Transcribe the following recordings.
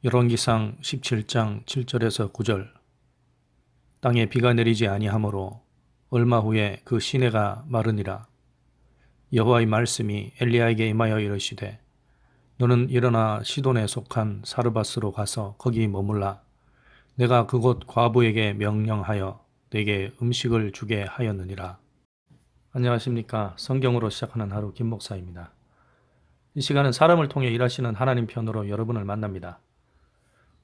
열왕기상 17장 7절에서 9절. 땅에 비가 내리지 아니하므로 얼마 후에 그 시내가 마르니라. 여호와의 말씀이 엘리야에게 임하여 이르시되 너는 일어나 시돈에 속한 사르밧으로 가서 거기 머물라. 내가 그곳 과부에게 명령하여 내게 음식을 주게 하였느니라. 안녕하십니까. 성경으로 시작하는 하루 김 목사입니다. 이 시간은 사람을 통해 일하시는 하나님 편으로 여러분을 만납니다.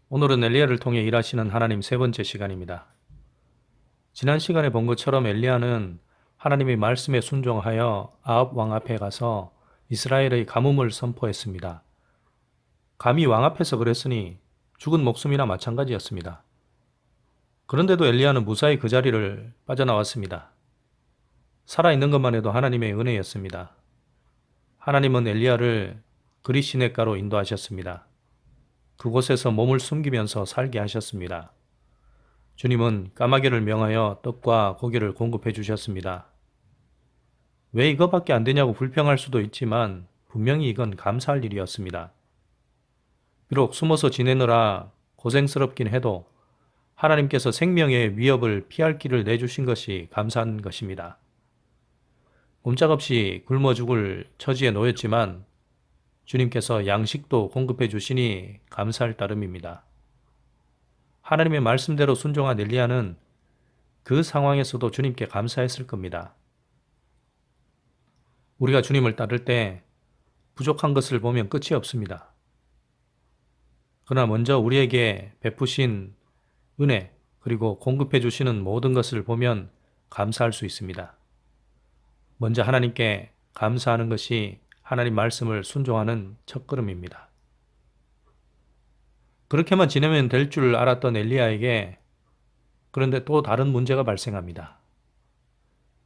오늘은 엘리야를 통해 일하시는 하나님 세 번째 시간입니다. 지난 시간에 본 것처럼 엘리야는 하나님의 말씀에 순종하여 아합 왕 앞에 가서 이스라엘의 가뭄을 선포했습니다. 감히 왕 앞에서 그랬으니 죽은 목숨이나 마찬가지였습니다. 그런데도 엘리야는 무사히 그 자리를 빠져나왔습니다. 살아있는 것만 해도 하나님의 은혜였습니다. 하나님은 엘리야를 그릿시냇가로 인도하셨습니다. 그곳에서 몸을 숨기면서 살게 하셨습니다. 주님은 까마귀를 명하여 떡과 고기를 공급해 주셨습니다. 왜 이거밖에 안 되냐고 불평할 수도 있지만 분명히 이건 감사할 일이었습니다. 비록 숨어서 지내느라 고생스럽긴 해도 하나님께서 생명의 위협을 피할 길을 내주신 것이 감사한 것입니다. 꼼짝없이 굶어 죽을 처지에 놓였지만 주님께서 양식도 공급해 주시니 감사할 따름입니다. 하나님의 말씀대로 순종한 엘리야는 그 상황에서도 주님께 감사했을 겁니다. 우리가 주님을 따를 때 부족한 것을 보면 끝이 없습니다. 그러나 먼저 우리에게 베푸신 은혜 그리고 공급해 주시는 모든 것을 보면 감사할 수 있습니다. 먼저 하나님께 감사하는 것이 하나님 말씀을 순종하는 첫걸음입니다. 그렇게만 지내면 될 줄 알았던 엘리야에게 그런데 또 다른 문제가 발생합니다.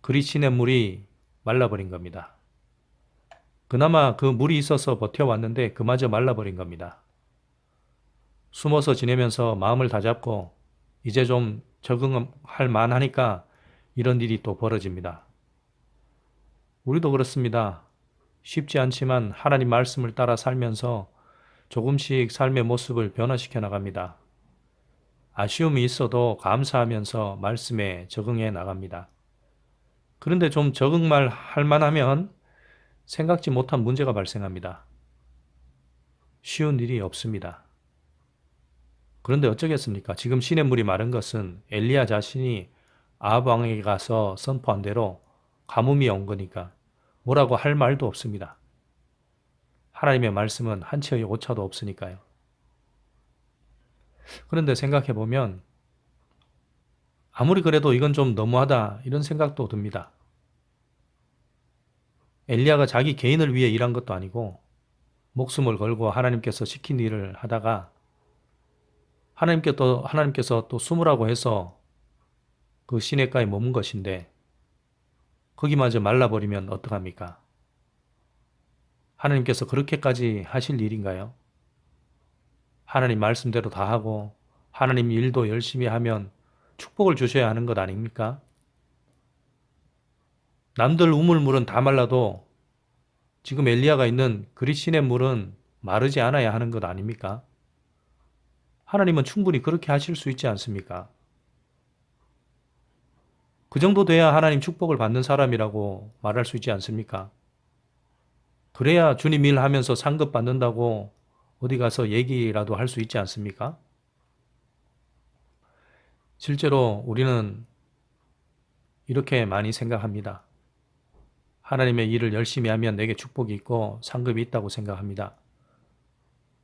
그릿시냇물이 말라버린 겁니다. 그나마 그 물이 있어서 버텨왔는데 그마저 말라버린 겁니다. 숨어서 지내면서 마음을 다잡고 이제 좀 적응할 만하니까 이런 일이 또 벌어집니다. 우리도 그렇습니다. 쉽지 않지만 하나님 말씀을 따라 살면서 조금씩 삶의 모습을 변화시켜 나갑니다. 아쉬움이 있어도 감사하면서 말씀에 적응해 나갑니다. 그런데 좀 적응만 할 만하면 생각지 못한 문제가 발생합니다. 쉬운 일이 없습니다. 그런데 어쩌겠습니까? 지금 시냇물이 마른 것은 엘리야 자신이 아합 왕에게 가서 선포한 대로 가뭄이 온 거니까 뭐라고 할 말도 없습니다. 하나님의 말씀은 한치의 오차도 없으니까요. 그런데 생각해보면 아무리 그래도 이건 좀 너무하다 이런 생각도 듭니다. 엘리야가 자기 개인을 위해 일한 것도 아니고 목숨을 걸고 하나님께서 시킨 일을 하다가 하나님께서 또 숨으라고 해서 그 시냇가에 머문 것인데 거기마저 말라버리면 어떡합니까? 하나님께서 그렇게까지 하실 일인가요? 하나님 말씀대로 다 하고 하나님 일도 열심히 하면 축복을 주셔야 하는 것 아닙니까? 남들 우물물은 다 말라도 지금 엘리야가 있는 그릿시냇 물은 마르지 않아야 하는 것 아닙니까? 하나님은 충분히 그렇게 하실 수 있지 않습니까? 그 정도 돼야 하나님 축복을 받는 사람이라고 말할 수 있지 않습니까? 그래야 주님 일하면서 상급 받는다고 어디 가서 얘기라도 할 수 있지 않습니까? 실제로 우리는 이렇게 많이 생각합니다. 하나님의 일을 열심히 하면 내게 축복이 있고 상급이 있다고 생각합니다.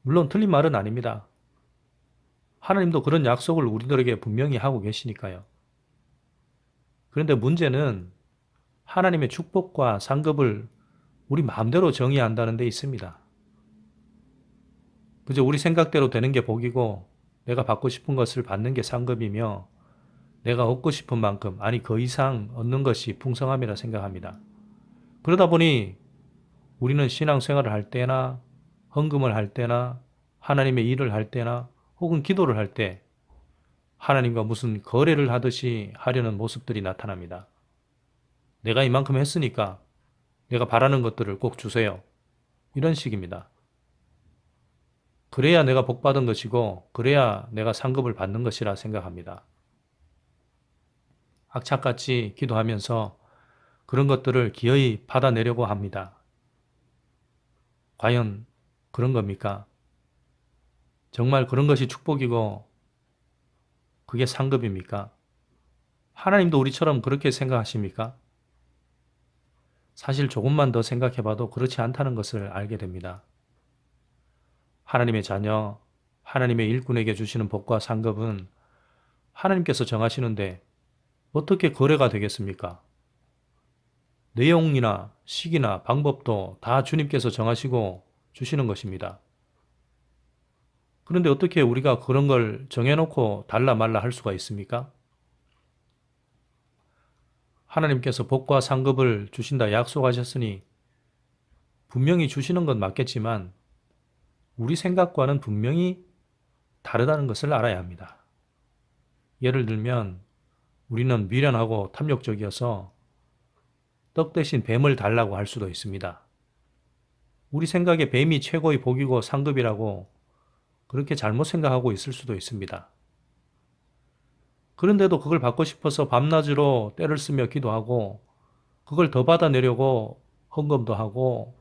물론 틀린 말은 아닙니다. 하나님도 그런 약속을 우리들에게 분명히 하고 계시니까요. 그런데 문제는 하나님의 축복과 상급을 우리 마음대로 정의한다는 데 있습니다. 그저 우리 생각대로 되는 게 복이고 내가 받고 싶은 것을 받는 게 상급이며 내가 얻고 싶은 만큼 아니 그 이상 얻는 것이 풍성함이라 생각합니다. 그러다 보니 우리는 신앙생활을 할 때나 헌금을 할 때나 하나님의 일을 할 때나 혹은 기도를 할 때 하나님과 무슨 거래를 하듯이 하려는 모습들이 나타납니다. 내가 이만큼 했으니까 내가 바라는 것들을 꼭 주세요. 이런 식입니다. 그래야 내가 복받은 것이고 그래야 내가 상급을 받는 것이라 생각합니다. 악착같이 기도하면서 그런 것들을 기어이 받아내려고 합니다. 과연 그런 겁니까? 정말 그런 것이 축복이고 그게 상급입니까? 하나님도 우리처럼 그렇게 생각하십니까? 사실 조금만 더 생각해봐도 그렇지 않다는 것을 알게 됩니다. 하나님의 자녀, 하나님의 일꾼에게 주시는 복과 상급은 하나님께서 정하시는데 어떻게 거래가 되겠습니까? 내용이나 시기나 방법도 다 주님께서 정하시고 주시는 것입니다. 그런데 어떻게 우리가 그런 걸 정해놓고 달라 말라 할 수가 있습니까? 하나님께서 복과 상급을 주신다 약속하셨으니 분명히 주시는 건 맞겠지만 우리 생각과는 분명히 다르다는 것을 알아야 합니다. 예를 들면 우리는 미련하고 탐욕적이어서 떡 대신 뱀을 달라고 할 수도 있습니다. 우리 생각에 뱀이 최고의 복이고 상급이라고 그렇게 잘못 생각하고 있을 수도 있습니다. 그런데도 그걸 받고 싶어서 밤낮으로 때를 쓰며 기도하고 그걸 더 받아내려고 헌금도 하고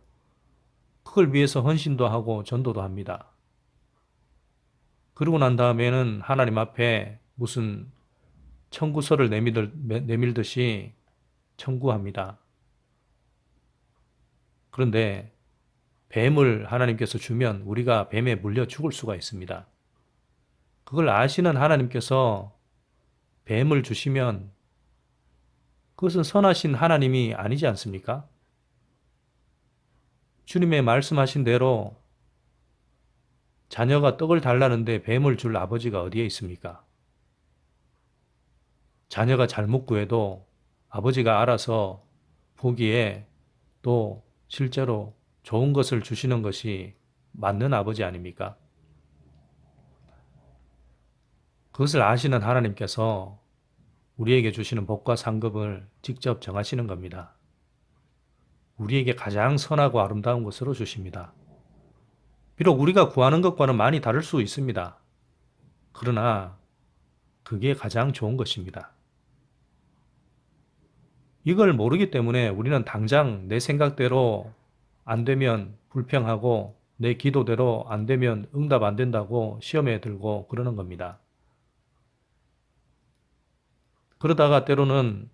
그걸 위해서 헌신도 하고 전도도 합니다. 그러고 난 다음에는 하나님 앞에 무슨 청구서를 내밀듯이 청구합니다. 그런데 뱀을 하나님께서 주면 우리가 뱀에 물려 죽을 수가 있습니다. 그걸 아시는 하나님께서 뱀을 주시면 그것은 선하신 하나님이 아니지 않습니까? 주님의 말씀하신 대로 자녀가 떡을 달라는데 뱀을 줄 아버지가 어디에 있습니까? 자녀가 잘못 구해도 아버지가 알아서 보기에 또 실제로 좋은 것을 주시는 것이 맞는 아버지 아닙니까? 그것을 아시는 하나님께서 우리에게 주시는 복과 상급을 직접 정하시는 겁니다. 우리에게 가장 선하고 아름다운 것으로 주십니다. 비록 우리가 구하는 것과는 많이 다를 수 있습니다. 그러나 그게 가장 좋은 것입니다. 이걸 모르기 때문에 우리는 당장 내 생각대로 안 되면 불평하고 내 기도대로 안 되면 응답 안 된다고 시험에 들고 그러는 겁니다. 그러다가 때로는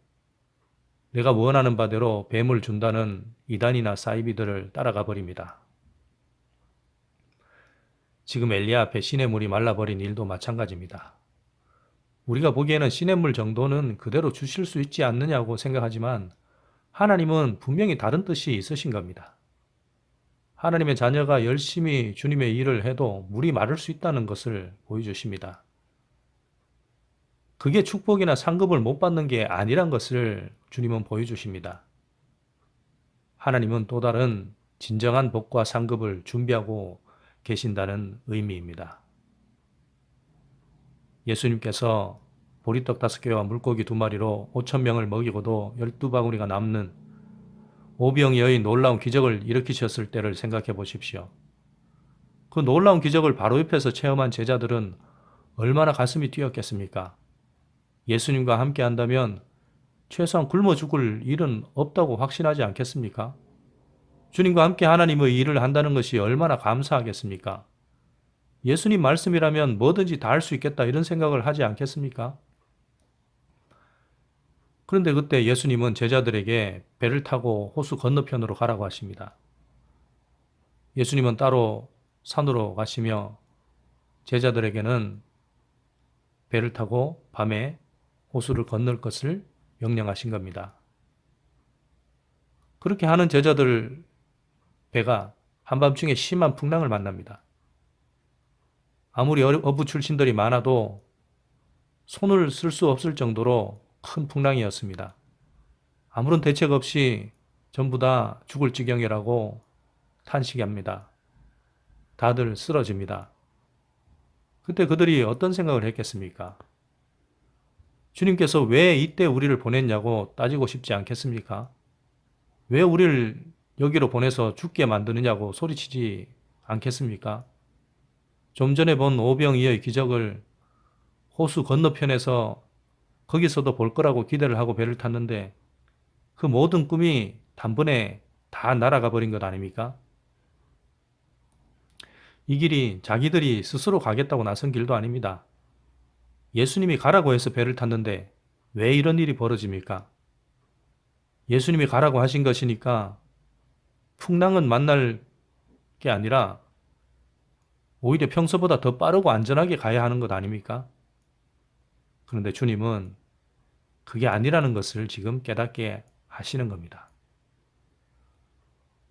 내가 원하는 바대로 뱀을 준다는 이단이나 사이비들을 따라가 버립니다. 지금 엘리야 앞에 시냇물이 말라버린 일도 마찬가지입니다. 우리가 보기에는 시냇물 정도는 그대로 주실 수 있지 않느냐고 생각하지만 하나님은 분명히 다른 뜻이 있으신 겁니다. 하나님의 자녀가 열심히 주님의 일을 해도 물이 마를 수 있다는 것을 보여주십니다. 그게 축복이나 상급을 못 받는 게 아니란 것을 주님은 보여주십니다. 하나님은 또 다른 진정한 복과 상급을 준비하고 계신다는 의미입니다. 예수님께서 보리떡 5개와 물고기 2마리로 5,000명을 먹이고도 12바구니가 남는 오병이어의 놀라운 기적을 일으키셨을 때를 생각해 보십시오. 그 놀라운 기적을 바로 옆에서 체험한 제자들은 얼마나 가슴이 뛰었겠습니까? 예수님과 함께 한다면 최소한 굶어 죽을 일은 없다고 확신하지 않겠습니까? 주님과 함께 하나님의 일을 한다는 것이 얼마나 감사하겠습니까? 예수님 말씀이라면 뭐든지 다 할 수 있겠다 이런 생각을 하지 않겠습니까? 그런데 그때 예수님은 제자들에게 배를 타고 호수 건너편으로 가라고 하십니다. 예수님은 따로 산으로 가시며 제자들에게는 배를 타고 밤에 호수를 건널 것을 명령하신 겁니다. 그렇게 하는 제자들 배가 한밤중에 심한 풍랑을 만납니다. 아무리 어부 출신들이 많아도 손을 쓸 수 없을 정도로 큰 풍랑이었습니다. 아무런 대책 없이 전부 다 죽을 지경이라고 탄식합니다. 다들 쓰러집니다. 그때 그들이 어떤 생각을 했겠습니까? 주님께서 왜 이때 우리를 보냈냐고 따지고 싶지 않겠습니까? 왜 우리를 여기로 보내서 죽게 만드느냐고 소리치지 않겠습니까? 좀 전에 본 오병이어의 기적을 호수 건너편에서 거기서도 볼 거라고 기대를 하고 배를 탔는데 그 모든 꿈이 단번에 다 날아가 버린 것 아닙니까? 이 길이 자기들이 스스로 가겠다고 나선 길도 아닙니다. 예수님이 가라고 해서 배를 탔는데 왜 이런 일이 벌어집니까? 예수님이 가라고 하신 것이니까 풍랑은 만날 게 아니라 오히려 평소보다 더 빠르고 안전하게 가야 하는 것 아닙니까? 그런데 주님은 그게 아니라는 것을 지금 깨닫게 하시는 겁니다.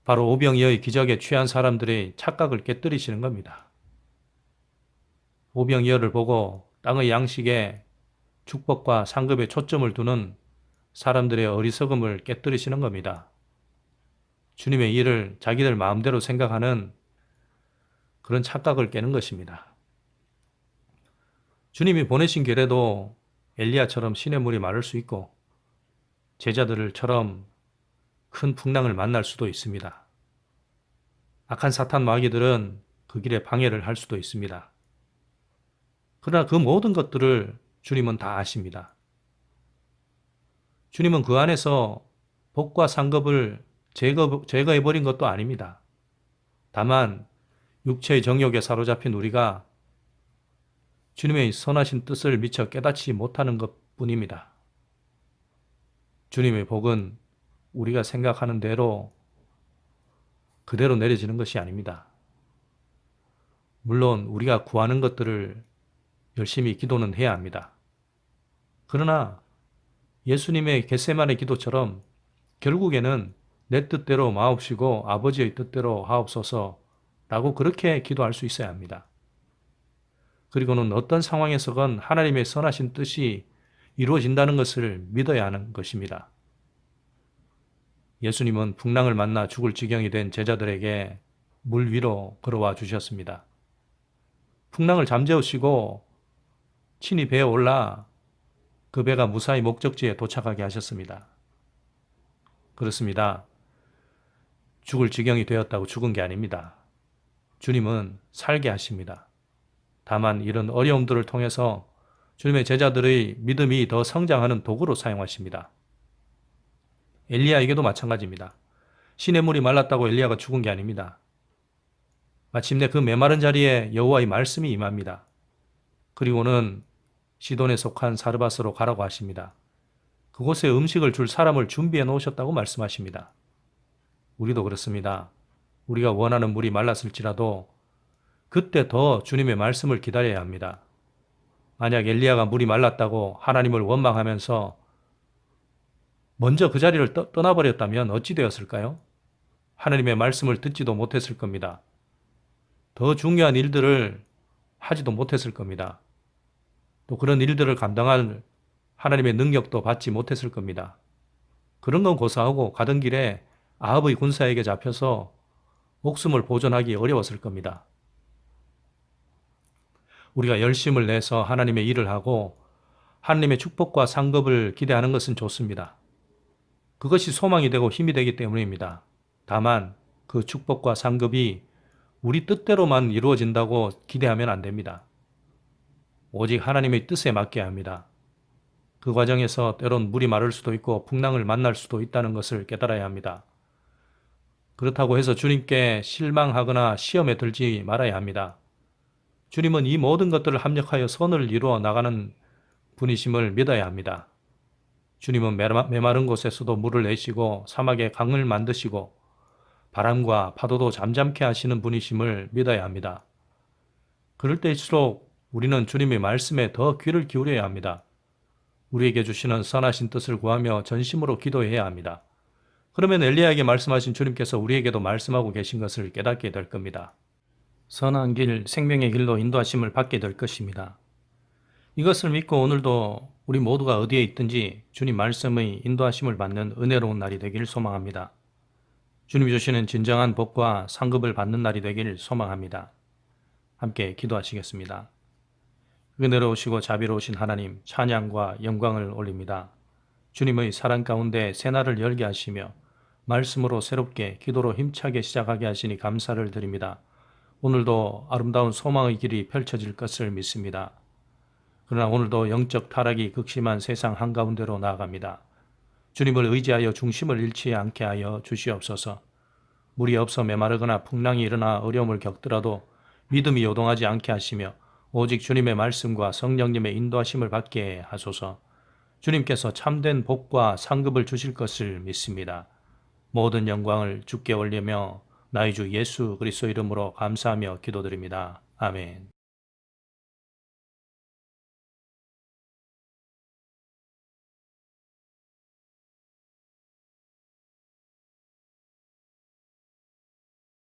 바로 오병이어의 기적에 취한 사람들의 착각을 깨뜨리시는 겁니다. 오병이어를 보고 땅의 양식에 축복과 상급에 초점을 두는 사람들의 어리석음을 깨뜨리시는 겁니다. 주님의 일을 자기들 마음대로 생각하는 그런 착각을 깨는 것입니다. 주님이 보내신 길에도 엘리야처럼 시냇물이 마를 수 있고 제자들처럼 큰 풍랑을 만날 수도 있습니다. 악한 사탄 마귀들은 그 길에 방해를 할 수도 있습니다. 그러나 그 모든 것들을 주님은 다 아십니다. 주님은 그 안에서 복과 상급을 제거해버린 것도 아닙니다. 다만 육체의 정욕에 사로잡힌 우리가 주님의 선하신 뜻을 미처 깨닫지 못하는 것뿐입니다. 주님의 복은 우리가 생각하는 대로 그대로 내려지는 것이 아닙니다. 물론 우리가 구하는 것들을 열심히 기도는 해야 합니다. 그러나 예수님의 겟세마네 기도처럼 결국에는 내 뜻대로 마옵시고 아버지의 뜻대로 하옵소서라고 그렇게 기도할 수 있어야 합니다. 그리고는 어떤 상황에서건 하나님의 선하신 뜻이 이루어진다는 것을 믿어야 하는 것입니다. 예수님은 풍랑을 만나 죽을 지경이 된 제자들에게 물 위로 걸어와 주셨습니다. 풍랑을 잠재우시고 친히 배에 올라 그 배가 무사히 목적지에 도착하게 하셨습니다. 그렇습니다. 죽을 지경이 되었다고 죽은 게 아닙니다. 주님은 살게 하십니다. 다만 이런 어려움들을 통해서 주님의 제자들의 믿음이 더 성장하는 도구로 사용하십니다. 엘리야에게도 마찬가지입니다. 시냇물이 말랐다고 엘리야가 죽은 게 아닙니다. 마침내 그 메마른 자리에 여호와의 말씀이 임합니다. 그리고는 시돈에 속한 사르밧으로 가라고 하십니다. 그곳에 음식을 줄 사람을 준비해 놓으셨다고 말씀하십니다. 우리도 그렇습니다. 우리가 원하는 물이 말랐을지라도 그때 더 주님의 말씀을 기다려야 합니다. 만약 엘리야가 물이 말랐다고 하나님을 원망하면서 먼저 그 자리를 떠나버렸다면 어찌 되었을까요? 하나님의 말씀을 듣지도 못했을 겁니다. 더 중요한 일들을 하지도 못했을 겁니다. 또 그런 일들을 감당할 하나님의 능력도 받지 못했을 겁니다. 그런 건 고사하고 가던 길에 아합의 군사에게 잡혀서 목숨을 보존하기 어려웠을 겁니다. 우리가 열심을 내서 하나님의 일을 하고 하나님의 축복과 상급을 기대하는 것은 좋습니다. 그것이 소망이 되고 힘이 되기 때문입니다. 다만 그 축복과 상급이 우리 뜻대로만 이루어진다고 기대하면 안 됩니다. 오직 하나님의 뜻에 맡겨야 합니다. 그 과정에서 때론 물이 마를 수도 있고 풍랑을 만날 수도 있다는 것을 깨달아야 합니다. 그렇다고 해서 주님께 실망하거나 시험에 들지 말아야 합니다. 주님은 이 모든 것들을 합력하여 선을 이루어 나가는 분이심을 믿어야 합니다. 주님은 메마른 곳에서도 물을 내시고 사막에 강을 만드시고 바람과 파도도 잠잠케 하시는 분이심을 믿어야 합니다. 그럴 때일수록 우리는 주님의 말씀에 더 귀를 기울여야 합니다. 우리에게 주시는 선하신 뜻을 구하며 전심으로 기도해야 합니다. 그러면 엘리야에게 말씀하신 주님께서 우리에게도 말씀하고 계신 것을 깨닫게 될 겁니다. 선한 길, 생명의 길로 인도하심을 받게 될 것입니다. 이것을 믿고 오늘도 우리 모두가 어디에 있든지 주님 말씀의 인도하심을 받는 은혜로운 날이 되길 소망합니다. 주님이 주시는 진정한 복과 상급을 받는 날이 되길 소망합니다. 함께 기도하시겠습니다. 은혜로우시고 자비로우신 하나님, 찬양과 영광을 올립니다. 주님의 사랑 가운데 새날을 열게 하시며 말씀으로 새롭게 기도로 힘차게 시작하게 하시니 감사를 드립니다. 오늘도 아름다운 소망의 길이 펼쳐질 것을 믿습니다. 그러나 오늘도 영적 타락이 극심한 세상 한가운데로 나아갑니다. 주님을 의지하여 중심을 잃지 않게 하여 주시옵소서. 물이 없어 메마르거나 풍랑이 일어나 어려움을 겪더라도 믿음이 요동하지 않게 하시며 오직 주님의 말씀과 성령님의 인도하심을 받게 하소서. 주님께서 참된 복과 상급을 주실 것을 믿습니다. 모든 영광을 주께 올리며 나의 주 예수 그리스도 이름으로 감사하며 기도드립니다. 아멘.